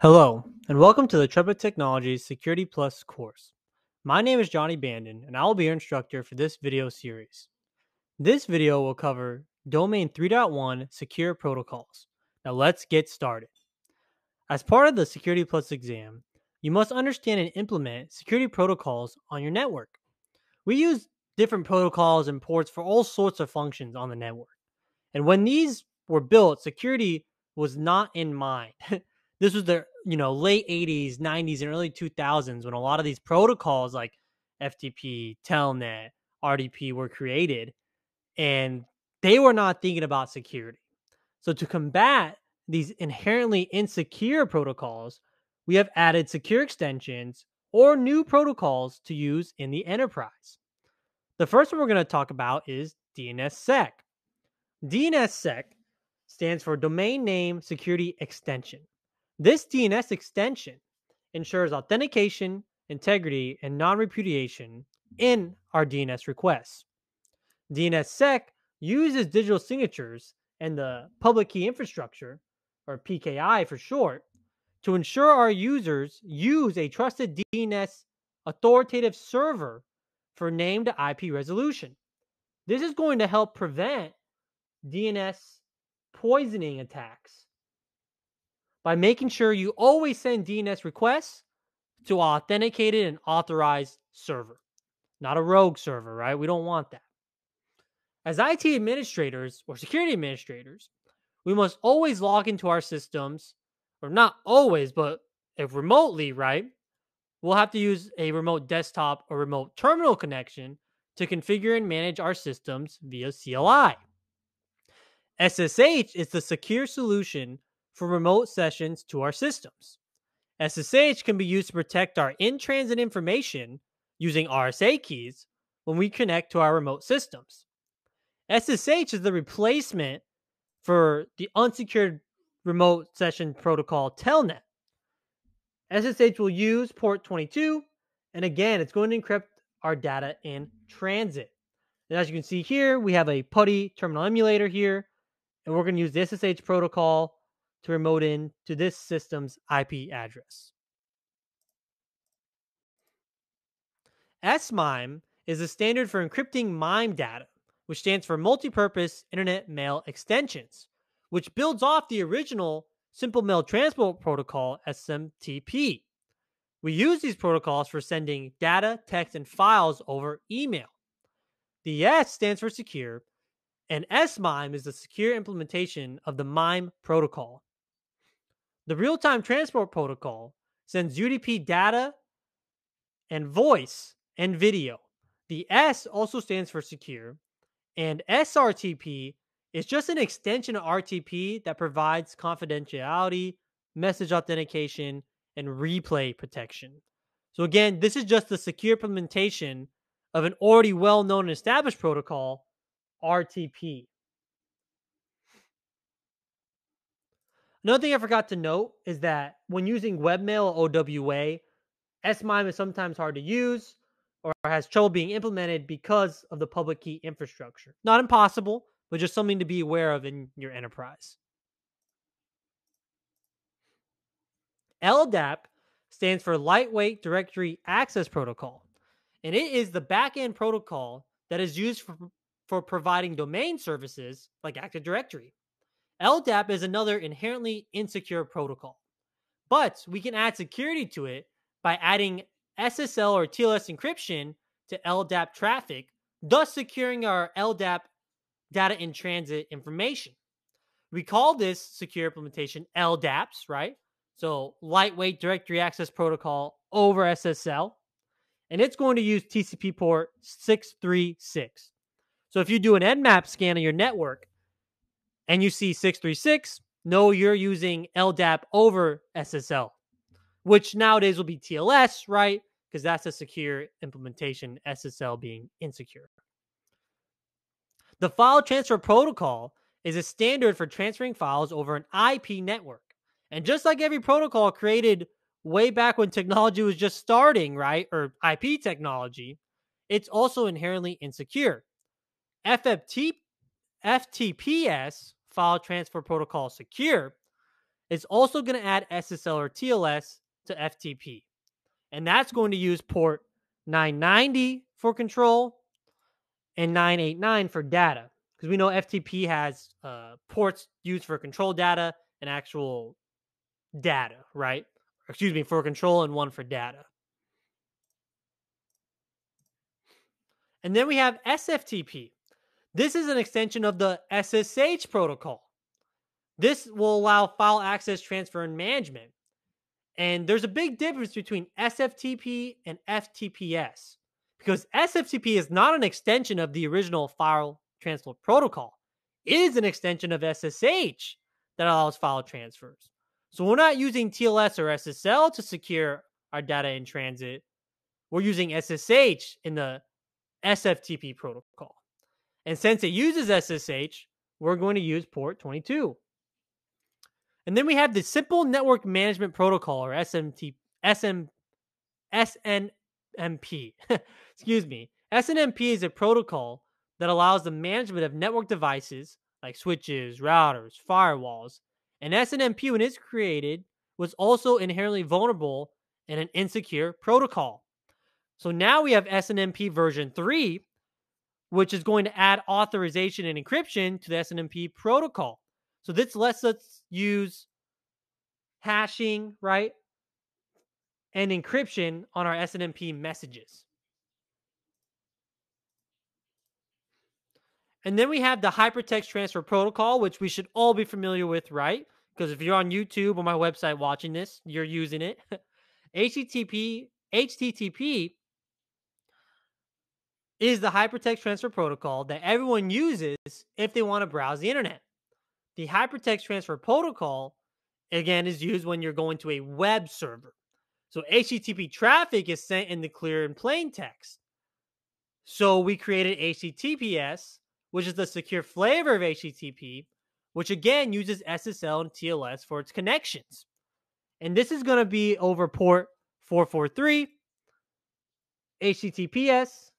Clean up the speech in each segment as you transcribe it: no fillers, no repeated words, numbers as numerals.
Hello, and welcome to the Trepa Technologies Security Plus course. My name is Johnny Bandon, and I will be your instructor for this video series. This video will cover Domain 3.1 Secure Protocols. Now let's get started. As part of the Security Plus exam, you must understand and implement security protocols on your network. We use different protocols and ports for all sorts of functions on the network. And when these were built, security was not in mind. This was the late 80s, 90s, and early 2000s when a lot of these protocols like FTP, Telnet, RDP were created, and they were not thinking about security. So to combat these inherently insecure protocols, we have added secure extensions or new protocols to use in the enterprise. The first one we're going to talk about is DNSSEC. DNSSEC stands for Domain Name Security Extension. This DNS extension ensures authentication, integrity, and non-repudiation in our DNS requests. DNSSEC uses digital signatures and the public key infrastructure, or PKI for short, to ensure our users use a trusted DNS authoritative server for named IP resolution. This is going to help prevent DNS poisoning attacks by making sure you always send DNS requests to an authenticated and authorized server, not a rogue server, right? We don't want that. As IT administrators or security administrators, we must always log into our systems, or not always, but if remotely, right? We'll have to use a remote desktop or remote terminal connection to configure and manage our systems via CLI. SSH is the secure solution for remote sessions to our systems. SSH can be used to protect our in-transit information using RSA keys when we connect to our remote systems. SSH is the replacement for the unsecured remote session protocol Telnet. SSH will use port 22, and again, it's going to encrypt our data in transit. And as you can see here, we have a PuTTY terminal emulator here, and we're going to use the SSH protocol to remote in to this system's IP address. SMIME is a standard for encrypting MIME data, which stands for Multipurpose Internet Mail Extensions, which builds off the original Simple Mail Transport Protocol, SMTP. We use these protocols for sending data, text, and files over email. The S stands for secure, and SMIME is the secure implementation of the MIME protocol. The real-time transport protocol sends UDP data and voice and video. The S also stands for secure, and SRTP is just an extension of RTP that provides confidentiality, message authentication, and replay protection. So again, this is just the secure implementation of an already well-known and established protocol, RTP. Another thing I forgot to note is that when using webmail or OWA, SMIME is sometimes hard to use or has trouble being implemented because of the public key infrastructure. Not impossible, but just something to be aware of in your enterprise. LDAP stands for Lightweight Directory Access Protocol, and it is the backend protocol that is used for providing domain services like Active Directory. LDAP is another inherently insecure protocol, but we can add security to it by adding SSL or TLS encryption to LDAP traffic, thus securing our LDAP data in transit information. We call this secure implementation LDAPs, right? So Lightweight Directory Access Protocol over SSL, and it's going to use TCP port 636. So if you do an Nmap scan of your network and you see 636, know you're using LDAP over SSL, which nowadays will be TLS, right? Because that's a secure implementation, SSL being insecure. The file transfer protocol is a standard for transferring files over an IP network. And just like every protocol created way back when technology was just starting, right? Or IP technology, it's also inherently insecure. FTPS, File Transfer Protocol Secure, It's also going to add SSL or TLS to FTP. And that's going to use port 990 for control and 989 for data. Because we know FTP has ports used for control data and actual data, right? Excuse me, for control and one for data. And then we have SFTP. This is an extension of the SSH protocol. This will allow file access, transfer, and management. And there's a big difference between SFTP and FTPS because SFTP is not an extension of the original file transfer protocol. It is an extension of SSH that allows file transfers. So we're not using TLS or SSL to secure our data in transit. We're using SSH in the SFTP protocol. And since it uses SSH, we're going to use port 22. And then we have the Simple Network Management Protocol, or SMTP. Excuse me. SNMP is a protocol that allows the management of network devices like switches, routers, firewalls. And SNMP, when it's created, was also inherently vulnerable and an insecure protocol. So now we have SNMP version 3, which is going to add authorization and encryption to the SNMP protocol. So this lets us use hashing, right, and encryption on our SNMP messages. And then we have the Hypertext Transfer Protocol, which we should all be familiar with, right? Because if you're on YouTube or my website watching this, you're using it. HTTP is the Hypertext Transfer Protocol that everyone uses if they want to browse the internet. The Hypertext Transfer Protocol, again, is used when you're going to a web server. So HTTP traffic is sent in the clear and plain text. So we created HTTPS, which is the secure flavor of HTTP, which again uses SSL and TLS for its connections. And this is going to be over port 443, HTTPS,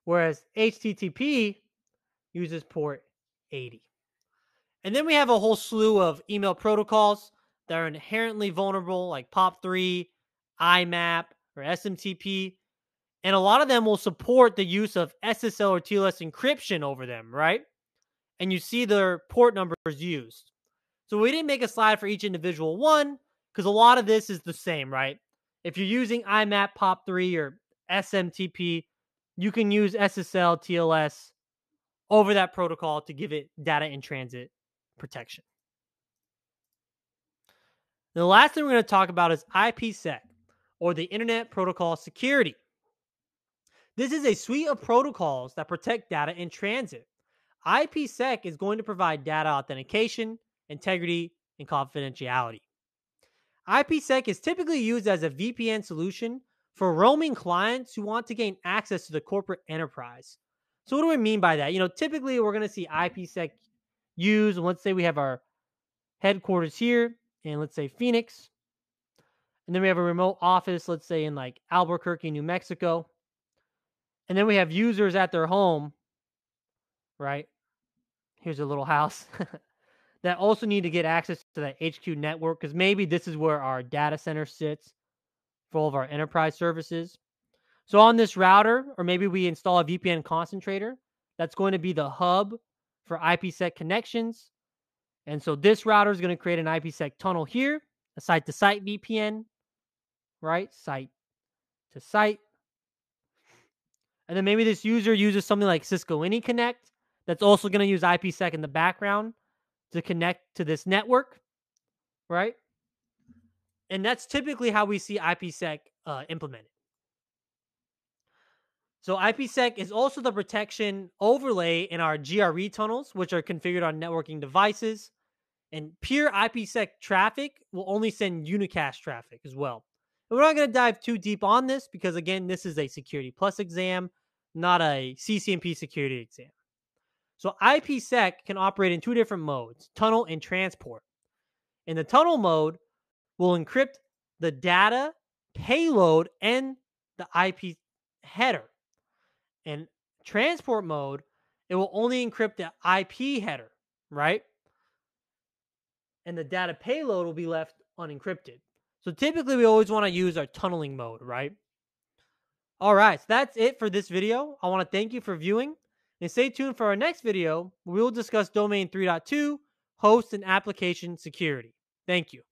whereas HTTP uses port 80. And then we have a whole slew of email protocols that are inherently vulnerable, like POP3, IMAP, or SMTP. And a lot of them will support the use of SSL or TLS encryption over them, right? And you see their port numbers used. So we didn't make a slide for each individual one because a lot of this is the same, right? If you're using IMAP, POP3, or SMTP, you can use SSL, TLS over that protocol to give it data in transit protection. The last thing we're going to talk about is IPsec, or the Internet Protocol Security. This is a suite of protocols that protect data in transit. IPsec is going to provide data authentication, integrity, and confidentiality. IPsec is typically used as a VPN solution for roaming clients who want to gain access to the corporate enterprise. So what do we mean by that? Typically we're going to see IPsec used. Let's say we have our headquarters here in, let's say, Phoenix. And then we have a remote office, let's say in like Albuquerque, New Mexico. And then we have users at their home, right? Here's a little house that also need to get access to that HQ network because maybe this is where our data center sits for all of our enterprise services. So on this router, or maybe we install a VPN concentrator, that's going to be the hub for IPsec connections. And so this router is going to create an IPsec tunnel here, a site-to-site VPN, right? Site to site. And then maybe this user uses something like Cisco AnyConnect that's also going to use IPsec in the background to connect to this network, right? And that's typically how we see IPsec implemented. So IPsec is also the protection overlay in our GRE tunnels, which are configured on networking devices. And pure IPsec traffic will only send unicast traffic as well. And we're not going to dive too deep on this because, again, this is a Security Plus exam, not a CCNP security exam. So IPsec can operate in two different modes, tunnel and transport. In the tunnel mode, we'll encrypt the data, payload, and the IP header. In transport mode, it will only encrypt the IP header, right? and the data payload will be left unencrypted. So typically we always want to use our tunneling mode, right? All right, so that's it for this video. I want to thank you for viewing and stay tuned for our next video where we will discuss domain 3.2, host and application security. Thank you.